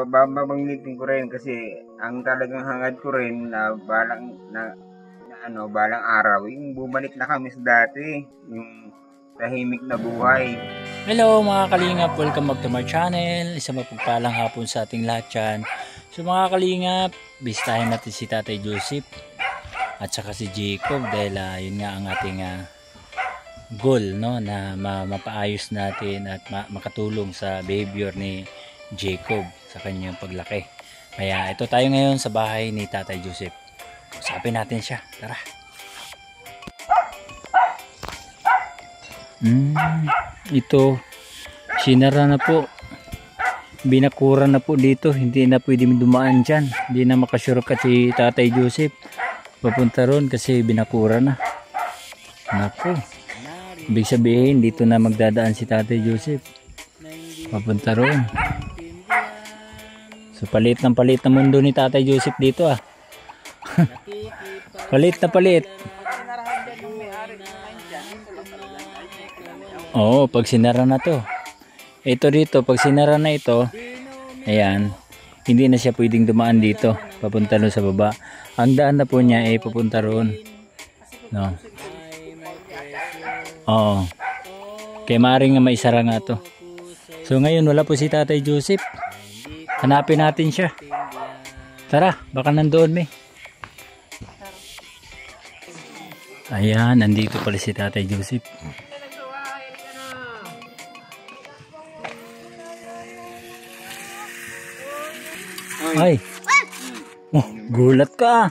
babanggitin ko rin kasi ang talagang hangad ko rin na balang araw, yung bumalik na kami sa dati, yung tahimik na buhay. Hello mga kalingap, welcome back to my channel. Isang mapagpalang hapon sa ating lahat dyan. So mga kalingap, bisitahin natin si Tatay Joseph at saka si Jacob dahil yun nga ang ating goal, no, na mapaayos natin at makatulong sa behavior ni Jacob sa kanyang paglaki. Kaya ito tayo ngayon sa bahay ni Tatay Joseph. Usapin natin siya, tara. Ito sinara na po, binakura na po dito, hindi na pwede dumaan dyan, hindi na makashortcut si Tatay Joseph papunta ron kasi binakura na. Naku, ibig sabihin dito na magdadaan si Tatay Joseph papunta ron. So palit ng mundo ni Tatay Joseph dito palit na palit. Oo, pag sinara na to. Ito dito, pag sinara na ito, ayan, hindi na siya pwedeng dumaan dito, papunta doon sa baba. Ang daan na po niya ay papunta roon. No. Oo. Kaya maaaring nga maisara nga to. So ngayon wala po si Tatay Joseph. Hanapin natin siya. Tara, baka nandoon may. Ayan, nandito pala si Tatay Joseph. Ay. Oh, gulat ka.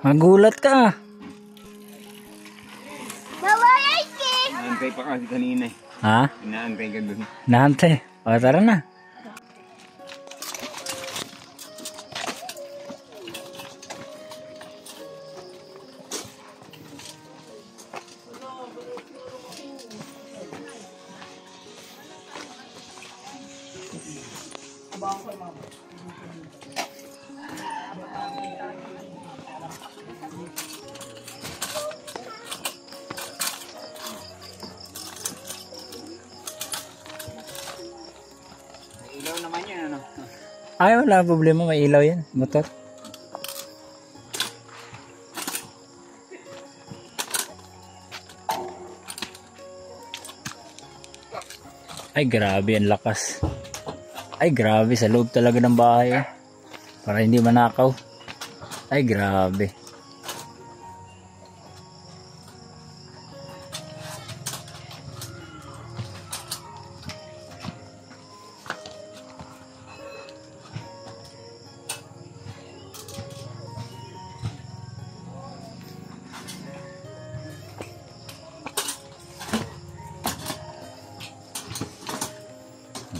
Magulat ka. Naantay pa kasi kanina eh. Ha? Inaantay ka dun. Naantay. O, tara na. Ilaw naman yan, ano? Ay, wala problema, may ilaw yan, motor. Ay, grabe, ang lakas. Ay, grabe, sa loob talaga ng bahay. Para hindi manakaw. Ay, grabe.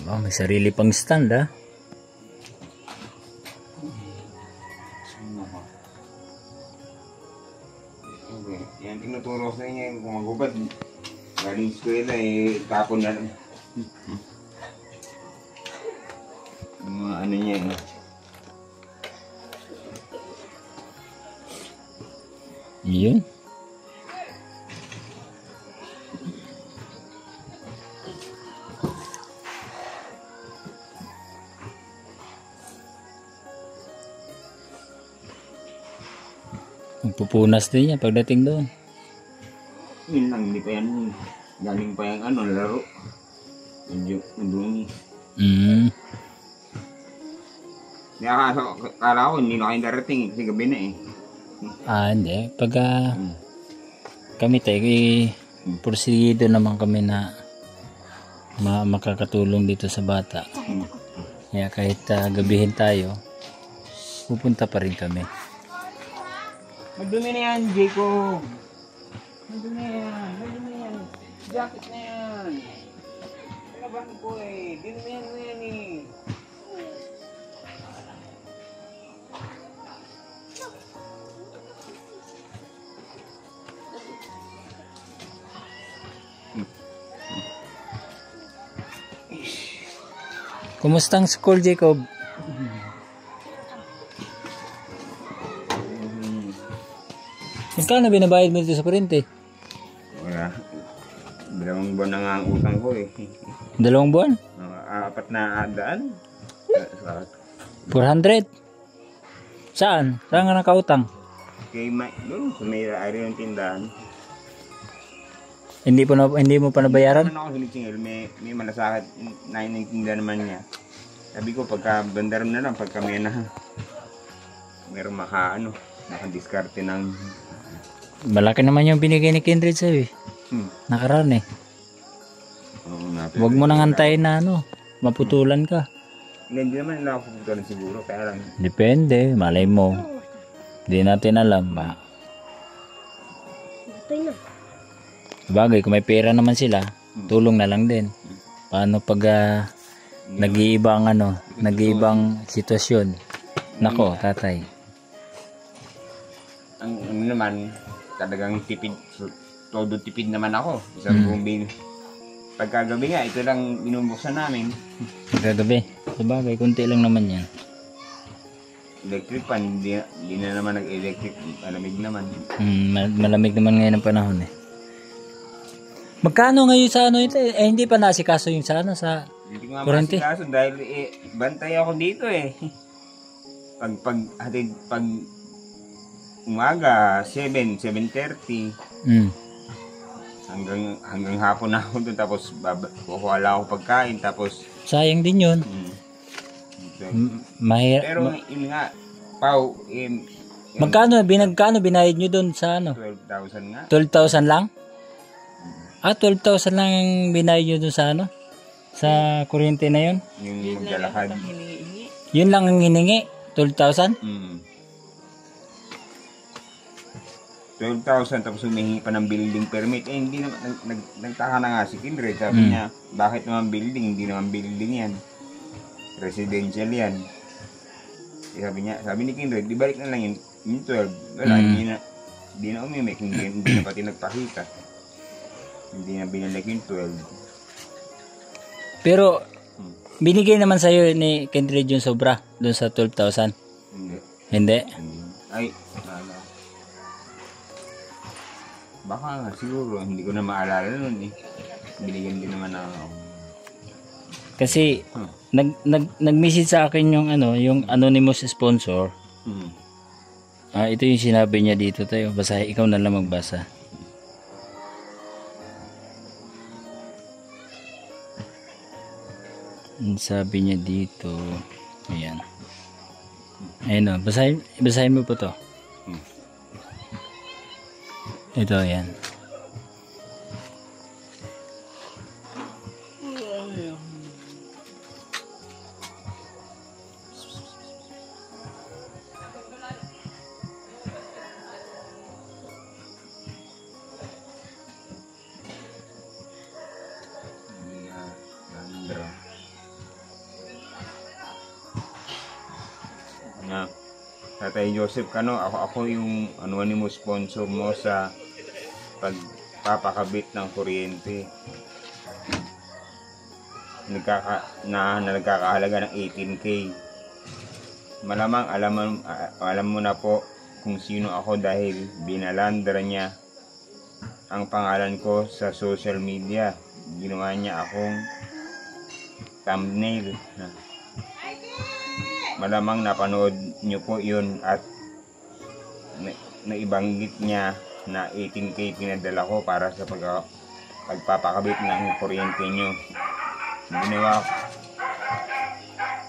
Oh, may sarili pang stand Okay. Yan tinuturo sa inyo yung kumagubad. Galing eskwela tapon na lang. Yung mga ano niya Yun. Magpupunas din yan pagdating doon. Yun lang, hindi pa yan. Galing pa yung laro. Medyo madumi. Kala ko hindi na kayo darating kasi gabi na eh. Hindi. Pag kami tayo, porsigido naman kami na makakatulong dito sa bata. Kaya kahit gabihin tayo, pupunta pa rin kami. Madumi na yan, Jacob. Madumi yan, madumi yan. Jacket na yan. Pinabahan ko eh. Dinumihan mo yan eh. Kumusta ang school, Jacob? Magkano binabayad mo dito sa kurente? Wala. 2 buwan na nga ang utang ko eh. 2 buwan? apat na daan. 400? Saan? Saan ka nakautang? Kay doon sa may area ng tindahan. Hindi mo pa nabayaran? Ano ako sinisingil, may malasakit na initinda naman niya. Sabi ko pagka bandaram na lang, pagka may meron makadiskarte ng... Malaki naman yung binigay ni Kindred sa'yo eh. Nakaraan eh. Huwag mo nang antayin na maputulan ka. Hindi naman nila ako puputulan siguro, kaya lang. Depende, malay mo. Hindi natin alam ba. Sabagay, kung may pera naman sila, tulong na lang din. Paano pag nag-iibang sitwasyon? Nako, tatay. Ang naman, talagang tipid, todo tipid naman ako. Isang buong pagkagabi nga, ito lang binubuksan namin. Pagkagabi, sabagay, kunti lang naman yan. Electric pan, hindi na naman nag-electric, malamig naman. Malamig naman ngayon ang panahon eh. Magkano ngayon sa ito eh? Hindi pa nasikaso yung sa hindi ko nga kurente? masikaso dahil bantay ako dito eh. Pag umaga, 7:30. Hanggang hapon na ako doon, tapos kukuha lang ako pagkain, tapos... Sayang din yun. Pero yun nga, Pao, magkano binayad nyo doon sa 12,000 nga. 12,000 lang? 12,000 lang ang binayad nyo doon sa sa kuryente na yun? Yung maglalakad. Yun lang ang hiningi? 12,000? 12,000 tapos humihingi pa ng building permit. Hindi naman, nagtaka na nga si Kindred. Sabi niya, bakit naman building? Hindi naman building yan. Residential yan. Sabi ni Kindred, di balik na lang yung 12. Wala, hindi na umimik. Hindi na pati nagpakita. Hindi na binalik yung 12. Pero, binigay naman sa'yo ni Kindred yung sobra doon sa 12,000? Hindi? Ay, baka nga, siguro, hindi ko na maalala nun eh. Binigyan din naman ako. Kasi, nag-message sa akin yung yung anonymous sponsor. Ito yung sinabi niya dito tayo. Basta ikaw na lang magbasa. Sabi niya dito, ayan. Ayun o, basahin mo po to. Ito, ayan. Tatay Joseph, ako yung anonymous sponsor mo sa pagpapakabit ng kuryente. Nagkakahalaga ng 18K. Malamang alam mo na po kung sino ako dahil binalandra niya ang pangalan ko sa social media. Ginawa niya akong thumbnail. Malamang napanood nyo po yun at naibanggit niya na 18K pinadala ko para sa pagpapakabit ng kuryente nyo.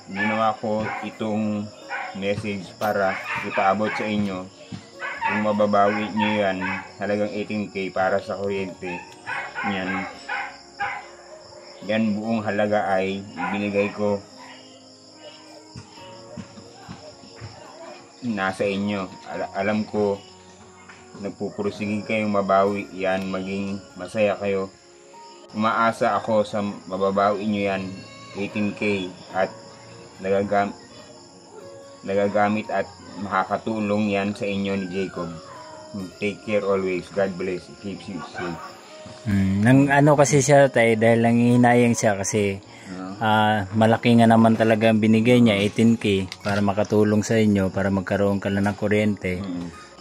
Ginawa ko itong message para ipaabot sa inyo. Kung mababawi nyo yan, halagang 18K para sa kuryente yan. Yan buong halaga ay binigay ko nasa inyo. Alam ko nagpupursige kayong mabawi yan, maging masaya kayo. Umaasa ako sa mababawi nyo yan, 18K, at nagagamit at makakatulong yan sa inyo ni Jacob. Take care always. God bless. Keeps you safe. Kasi siya tayo, dahil lang hinayang siya kasi malaki nga naman talaga ang binigay niya, 18K, para makatulong sa inyo, para magkaroon ka na ng kuryente.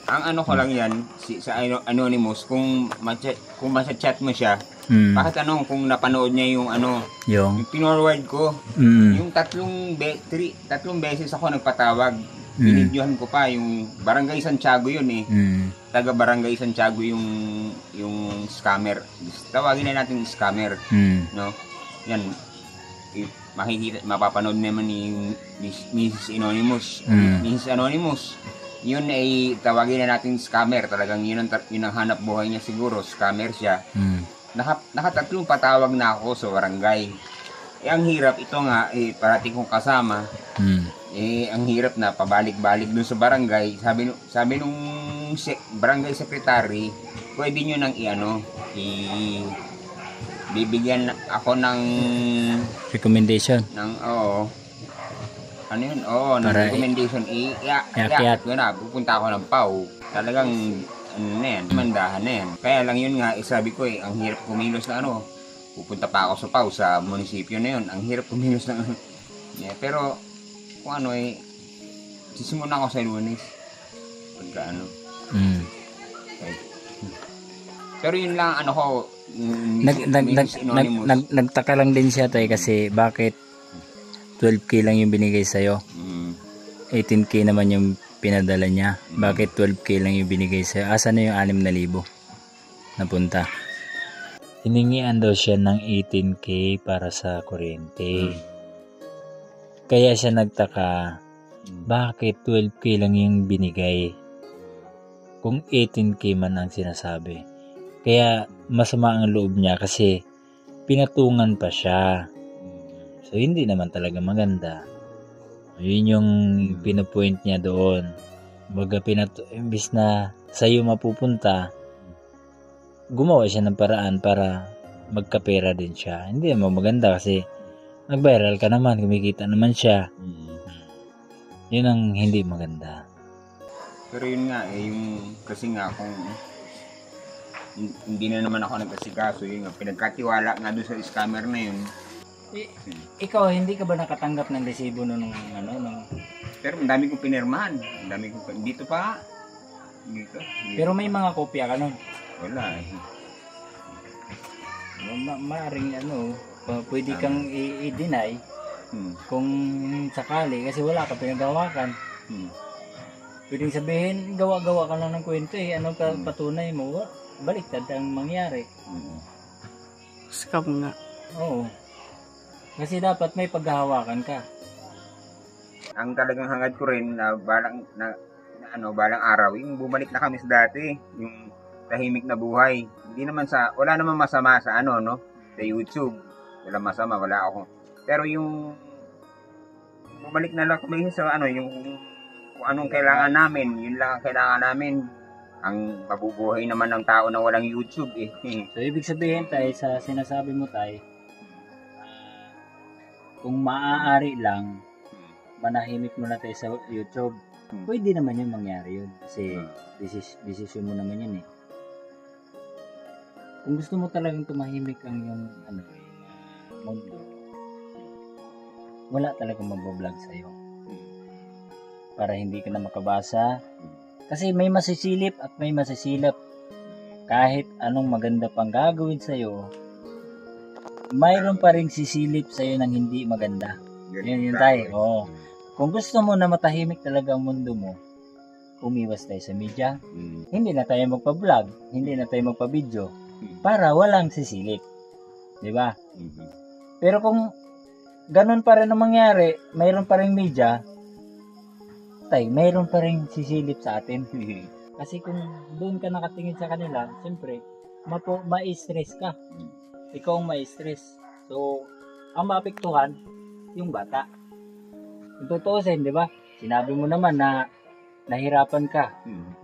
Ang ano ko lang yan, sa Anonymous, kung ma-chat mo siya, bakit kung napanood niya yung yung pinorward ko, yung tatlong beses ako nagpatawag, binidyohan ko pa yung Barangay Santiago yun eh. Taga Barangay Santiago yung scammer. Tawagin na natin scammer, no? Yan, mapapanood naman ni Mrs. Anonymous. Mrs. Anonymous, yun ay tawagin na natin scammer. Talagang yun ang hanap buhay niya siguro, scammer siya. Nakatatlong patawag na ako sa barangay. Ang hirap, ito nga, parating kong kasama. Ang hirap na pabalik-balik dun sa barangay. Sabi nung barangay secretary, pwede nyo nang bibigyan ako ng recommendation. Ng recommendation. Iakyat ko na, pupunta ako ng PAW. Talagang, mandahan na yan. Kaya lang yun nga, sabi ko ang hirap kumilos na pupunta pa ako sa PAW sa munisipyo na yun. Ang hirap kumilos na pero, kung sisimula ako sa Lunes. Pagka Pero yun lang, nagtaka lang din siya tayo kasi bakit 12K lang yung binigay sa'yo. 18K naman yung pinadala niya. Bakit 12K lang yung binigay sa'yo? Asa na yung 6,000 napunta? Hiningian daw siya ng 18K para sa kuryente. Kaya siya nagtaka, bakit 12K lang yung binigay kung 18K man ang sinasabi. Kaya masama ang loob niya kasi pinatungan pa siya. So hindi naman talaga maganda. Yun yung pinapoint niya doon. Baga imbis na sa'yo mapupunta, gumawa siya ng paraan para magkapera din siya. Hindi naman maganda kasi nag-viral ka naman, kumikita naman siya. Yun ang hindi maganda. Pero yun nga, kasi nga kung hindi na naman ako nagkasikaso, yun nga, pinagkatiwala nga doon sa scammer na yun. Ikaw, hindi ka ba nakatanggap ng resibo nung Pero ang dami kong pinirmahan. Dito pa. Dito. Pero may mga kopya ka nun? Wala Maaring pwede kang i-deny kung sakali kasi wala ka pinagawakan. Pwedeng sabihin, gawa-gawa ka lang ng kwento Ano ka patunay mo? Baliktad ang mangyari. Scam nga. Oo. Kasi dapat may paghahawakan ka. Ang talagang hangad ko rin na balang araw, yung bumalik na kami sa dati, yung tahimik na buhay. Wala naman masama sa sa YouTube. Wala masama, wala ako. Pero yung bumalik na lang kami sa yung kung anong kailangan namin, yun lang ang kailangan namin. Ang mabubuhay naman ng tao na walang YouTube So ibig sabihin tayo sa sinasabi mo tayo, kung maaari lang manahimik mo na tayo sa YouTube, pwede naman yun mangyari yun kasi decision mo naman yun Kung gusto mo talagang tumahimik ang yung mundo, wala talagang magbablog sa'yo para hindi ka na makabasa kasi may masisilip at may masisilap. Kahit anong maganda pang gagawin sa'yo, mayroon pa rin sisilip sa'yo ng hindi maganda. Yun tayo. Kung gusto mo na matahimik talaga ang mundo mo, umiwas tayo sa media. Hindi na tayo magpa-vlog, hindi na tayo magpa-video para walang sisilip. Diba? Pero kung ganun pa rin ang mangyari, mayroon pa rin media, mayroon pa rin sisilip sa atin. Kasi kung doon ka nakatingin sa kanila, siyempre, ma-stress ka. Ikaw ang ma-stress. So, ang maapektuhan, yung bata. Kung tutuusin, di ba? Sinabi mo naman na nahirapan ka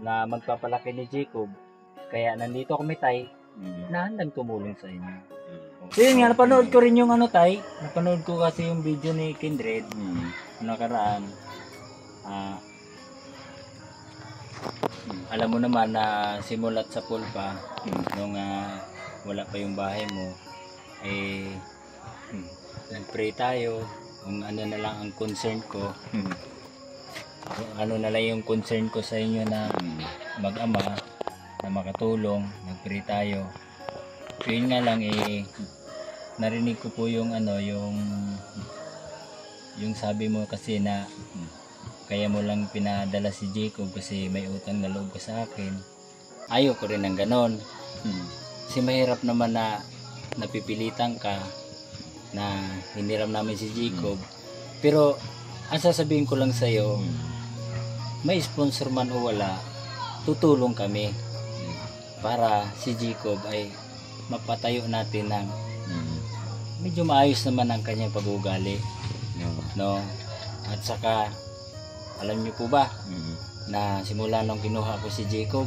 na magpapalaki ni Jacob. Kaya nandito kami, Tay, na handang tumulong sa inyo. So yun nga, napanood ko rin yung Tay. Napanood ko kasi yung video ni Kindred. Nakaraan. Alam mo naman na simulat sa pool pa nung wala pa yung bahay mo nag-pray tayo kung ano na lang ang concern ko ano na lang yung concern ko sa inyo na mag-ama na makatulong, nag-pray tayo. So yun nga lang narinig ko po yung yung sabi mo kasi na kaya mo lang pinadala si Jacob kasi may utang na loob ka sa akin. Ayoko rin ng ganon. Kasi mahirap naman na napipilitan ka na hiniram namin si Jacob. Pero ang sasabihin ko lang sa'yo, may sponsor man o wala, tutulong kami para si Jacob ay mapatayo natin ng medyo maayos naman ang kanyang pag-uugali. No? At saka, alam niyo po ba na simula nung kinuha ko si Jacob,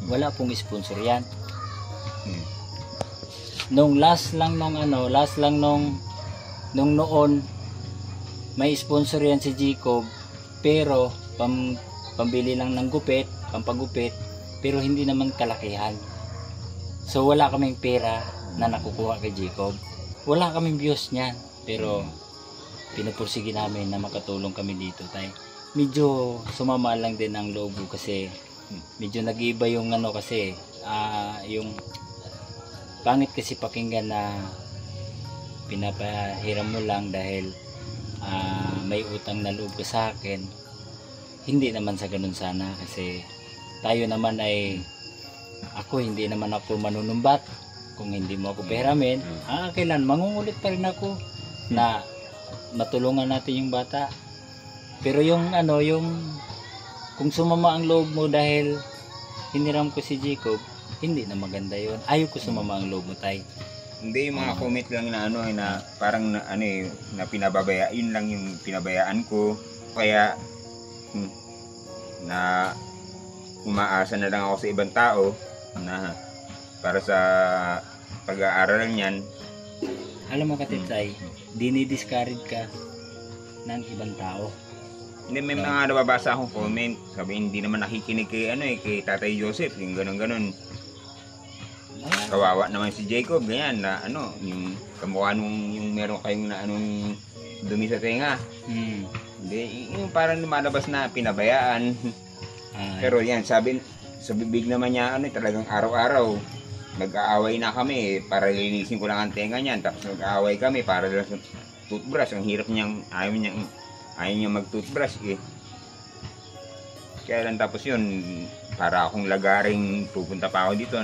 wala pong sponsor yan. Nung last lang nung noon, may sponsor yan si Jacob, pero pambili lang ng gupit, pampagupit, pero hindi naman kalakihan. So wala kaming pera na nakukuha kay Jacob. Wala kaming views niyan, pero pinupursige namin na makatulong kami dito, tay. Medyo sumama lang din ang loob ko kasi medyo nag-iba yung kasi yung pangit kasi pakinggan na pinapahiram mo lang dahil may utang na loob ka sa akin. Hindi naman sa ganun sana kasi tayo naman ay hindi naman ako manunumbat. Kung hindi mo ako pahiramin, kailan mangungulit pa rin ako na matulungan natin yung bata. Pero yung kung sumama ang loob mo dahil hiniram ko si Jacob, hindi na maganda yon. Ayaw ko sumama ang loob mo, tay. Hindi, yung mga comment lang na parang na pinababaya, yun lang yung pinabayaan ko. Kaya na umaasa na lang ako sa ibang tao na para sa pag-aaral niyan. Alam mo katitay, dinidiscourage ka ng ibang tao. Hindi, may mga nababasa akong comment. Sabi, hindi naman nakikinig kay kay Tatay Joseph, yung ganun. Kawawa naman si Jacob, ganyan na yung kamukha nung yung meron kayong na dumi sa tenga. Hindi, yung parang lumalabas na pinabayaan. Pero yan, sabi sa bibig naman niya talagang araw-araw nag-aaway na kami para linisin ko lang ang tenga niyan, tapos nag-aaway kami para lang sa toothbrush. Ang hirap niyang ayaw niya mag-toothbrush Kaya lang tapos yun, para akong lagaring pupunta pa ako dito,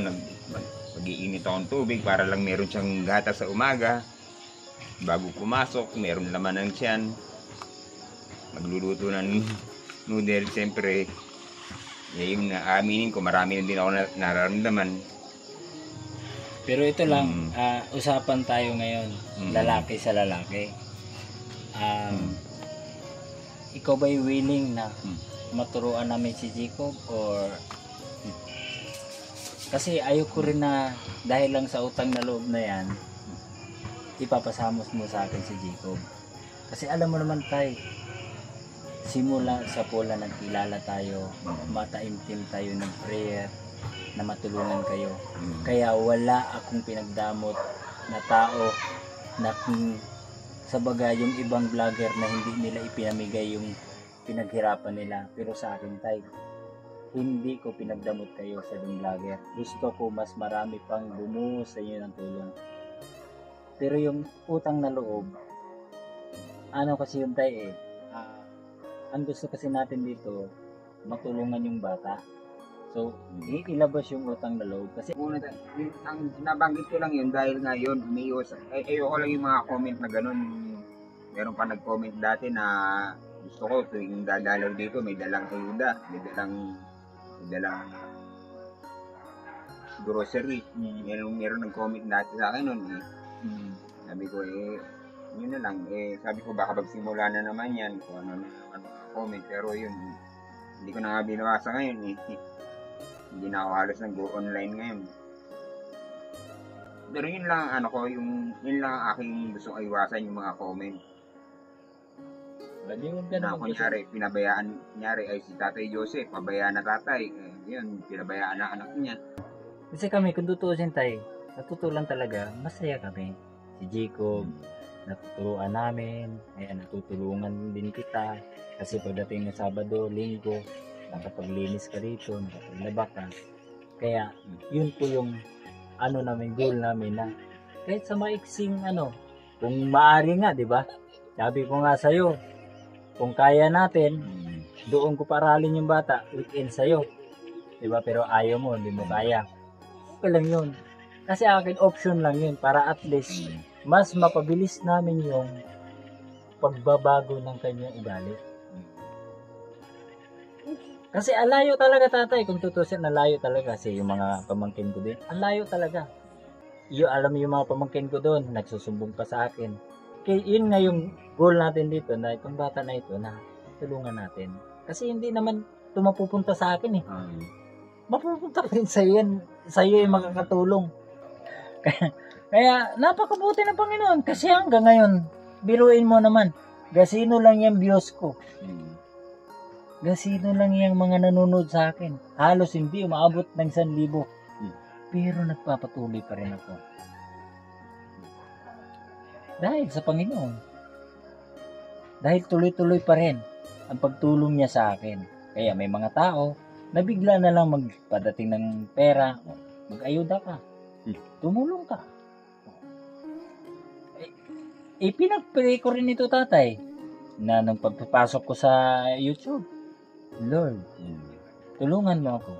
mag-iinit akong tubig para lang meron siyang gatas sa umaga. Bago pumasok, meron laman ng tiyan. Magluluto ng noodle, siyempre. Yung naaminin ko, marami na din ako nararamdaman. Pero ito lang, usapan tayo ngayon, lalaki sa lalaki. Ikaw ba'y willing na maturuan namin si Jacob or kasi ayoko rin na dahil lang sa utang na loob na yan, ipapasamos mo sa akin si Jacob. Kasi alam mo naman tay, simula sa pula nagkilala tayo, mataimtim tayo ng prayer na matulungan kayo. Kaya wala akong pinagdamot na tao na sa bagay yung ibang vlogger na hindi nila ipinamigay yung pinaghirapan nila. Pero sa akin tay, hindi ko pinagdamot kayo sa ibang vlogger. Gusto ko mas marami pang bumuhos sa inyo ng tulong. Pero yung utang na loob, kasi yun tay ang gusto kasi natin dito, matulungan yung bata. So, ilabas yung utang na loob. Kasi ang nabanggit ko lang yun dahil nga yun, ayoko lang yung mga comment na gano'n. Meron pa nag-comment dati na gusto ko tuwing dadalaw dito, may dalang ayuda, may dalang grocery. Meron nag-comment dati sa akin nun Sabi ko yun na lang. Sabi ko baka magsimula na naman yan kung ano comment. Pero yun, hindi ko na nga binabasa ngayon Hindi na ako halos nag-go online ngayon. Pero yun lang yun lang ang aking gusto iwasan yung mga comment. Na kunyari, pinabayaan ay si Tatay Joseph, pabayaan na tatay. Yun, pinabayaan na anak niya. Kasi kami, kung tutuusin tayo, natutulan talaga, masaya kami. Si Jacob, natuturuan namin, natutulungan din kita. Kasi pagdating ng Sabado, Linggo, nakapaglinis ka rito, nakapaglaba ka. Kaya, yun po yung namin, goal namin na kahit sa maiksing kung maaari nga, di ba? Sabi ko nga sa'yo, kung kaya natin, doon ko paralin yung bata, weekend sa'yo. Di ba? Pero ayaw mo, hindi mo kaya. Okay lang yun. Kasi akin, option lang yun para at least mas mapabilis namin yung pagbabago ng kanyang ugali. Kasi alayo talaga tatay, kung tutusin, alayo talaga. Kasi yung mga pamangkin ko din, alayo talaga. Alam yung mga pamangkin ko doon, nagsusumbong pa sa akin. Kaya yun nga yung goal natin dito, na itong bata na ito, na tulungan natin. Kasi hindi naman ito mapupunta sa akin eh. Mapupunta rin sa'yo yung makakatulong. Kaya napakabuti ng Panginoon. Kasi hanggang ngayon, biruin mo naman, gasino lang yung views ko. Gasino lang yung mga nanonood sa akin. Halos hindi umaabot ng 1,000. Pero nagpapatuloy pa rin ako. Dahil sa Panginoon. Dahil tuloy-tuloy pa rin ang pagtulong niya sa akin. Kaya may mga tao na bigla na lang magpadating ng pera, mag-ayuda ka. Tumulong ka. Pinag-pray ko rin ito tatay na nung pagpapasok ko sa YouTube. Lord, tulungan mo ako.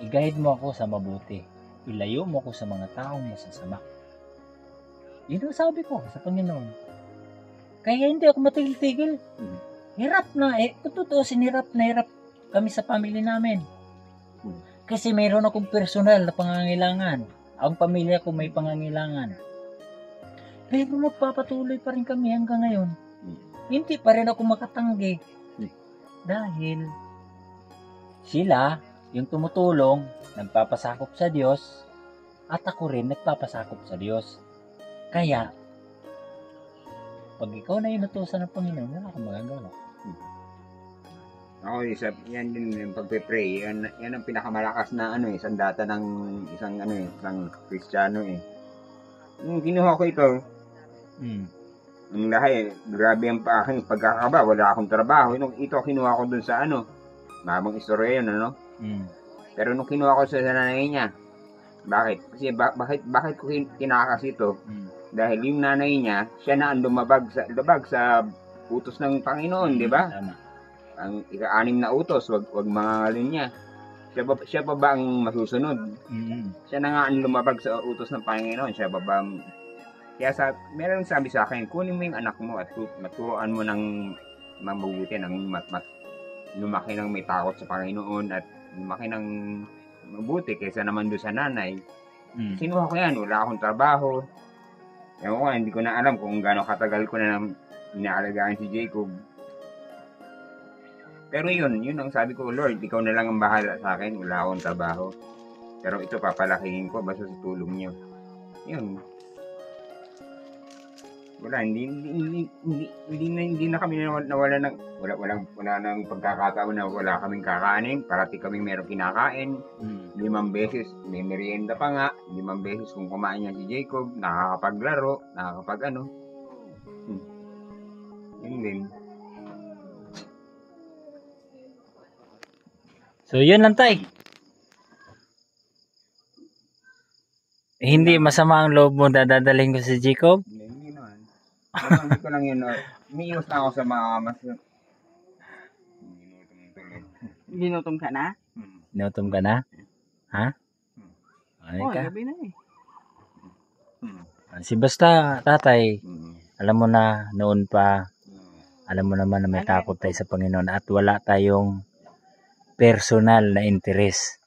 I-guide mo ako sa mabuti. Ilayo mo ako sa mga taong masasama. Yun ang sabi ko sa Panginoon. Kaya hindi ako matigil-tigil. Hirap na. Kung tutusin, hirap na hirap kami sa pamilya namin. Kasi mayroon akong personal na pangangailangan. Ang pamilya ko may pangangailangan. Pero magpapatuloy pa rin kami hanggang ngayon. Hindi pa rin ako makatanggi. Dahil sila, yung tumutulong, nagpapasakop sa Diyos, at ako rin nagpapasakop sa Diyos. Kaya, pag ikaw na inutusan ng Panginoon, wala akong magagawa. Ako, yan din yung pagpe-pray. Yan ang pinakamalakas na sandata ng isang Kristiyano eh. Nung kinuha ko ito, dahil grabe ang aking pagkakaba, wala akong trabaho. Ito kinuha ko dun sa mahabang istorya yun, Pero nung kinuha ko sa nanay niya, bakit? Kasi bakit ko kinakas ito? Dahil yung nanay niya, siya na ang lumabag sa utos ng Panginoon, di ba? Ang ika-6 na utos, wag mangangalin niya. Siya pa ba ang masusunod? Siya na nga ang lumabag sa utos ng Panginoon. Siya pa ba kaya meron sabi sa akin, kunin mo yung anak mo at maturuan mo ng mabubuti, ng lumaki ng may takot sa Panginoon at lumaki ng mabuti kaysa naman doon sa nanay. Sinuha ko yan, wala akong trabaho. Ewan ko, hindi ko na alam kung gaano katagal ko na inaalagaan si Jacob. Pero yun ang sabi ko, Lord, ikaw na lang ang bahala sa akin, wala akong trabaho. Pero ito papalakihin ko basta sa tulong niyo. Yun. Wala, hindi na kami nawala ng wala nang pagkakataon na wala kaming kakanin, parati kaming meron kinakain. 5 beses, may merienda pa nga, 5 beses kung kumain niya si Jacob, nakakapaglaro, Yun din. So yun lang tay. Hindi masama ang loob mo na dadalhin ko si Jacob? Hindi naman. Hindi ko lang yun. Umiiwas na ako sa mga mas... Ginutom ka na? Ginutom ka na? Ha? Ay ka? Gabi na eh. Si basta tatay, alam mo na noon pa, alam mo naman na may takot tayo sa Panginoon at wala tayong personal na interes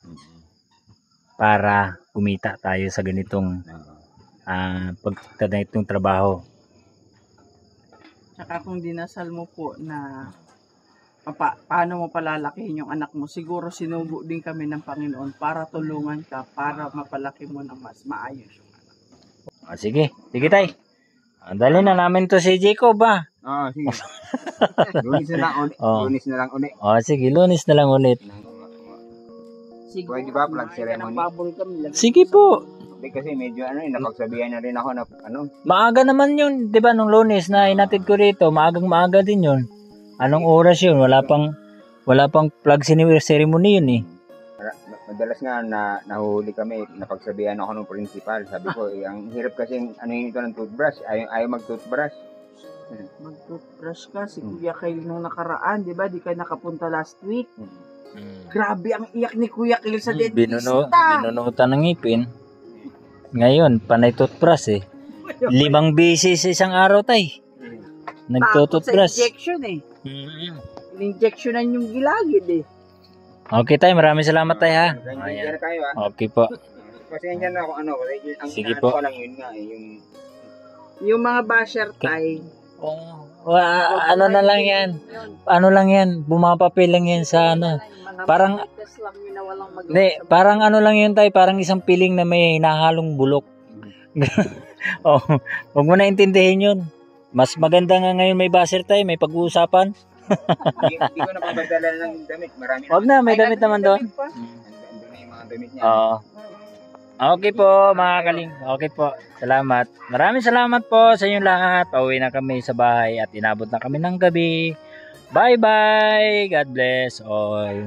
para kumita tayo sa ganitong pagtanay itong trabaho. Tsaka kung dinasal mo po na paano mo palalakihin yung anak mo, siguro sinubo din kami ng Panginoon para tulungan ka, para mapalaki mo ng mas maayos yung anak. Sige tay. Dali na namin to si Jacob ba? Sige. Lunes na lang ulit. Lunes na lang ulit. Sige, Lunes na lang ulit. Pwede ba flag ceremony? Sige po. Hindi kasi medyo napagsabihan na rin ako na Maaga naman yun, 'di ba, nung Lunes na inatid ko rito, maagang-maaga din yun. Anong oras yun? Wala Wala pang flag ceremony yun eh. Madalas nga na nahuhuli kami, napagsabihan ako ng principal. Sabi ko, ang hirap kasi ano yun ito ng toothbrush. Ayaw mag-toothbrush. Mag-toothbrush ka, si Kuya Kyle nung nakaraan, di ba? Di ka nakapunta last week. Grabe ang iyak ni Kuya Kyle sa dentista. Binunutan ng ngipin. Ngayon, panay toothbrush eh. 5 beses sa isang araw tay. Takot sa Nagtutoothbrush. injection eh. In-injectionan yung gilagid eh. Okay tay, maraming salamat tay ha. Ganyan tayo Okay po. Pasensya na ako kasi ang Sige inaano po. ko lang yun nga Yung mga basher tay. Ano na lang yan? Ano lang yan? Bumapapel lang yan sa ano. Mga Parang- manitas lang yun na walang magawa Hindi, sa parang ano lang yun tay, parang isang piling na may nahalong bulok. Oh, wag mo na intindihin yun. Mas maganda nga ngayon may baser tayo, may pag-uusapan. Hindi ko napapadala ng damit. Marami Wag na, may damit naman doon. pa. Andun na yung mga damit niya. Oo. Okay po, mga kaling. Okay po. Salamat. Maraming salamat po sa inyong lahat. Pauwi na kami sa bahay at inabot na kami ng gabi. Bye-bye. God bless all.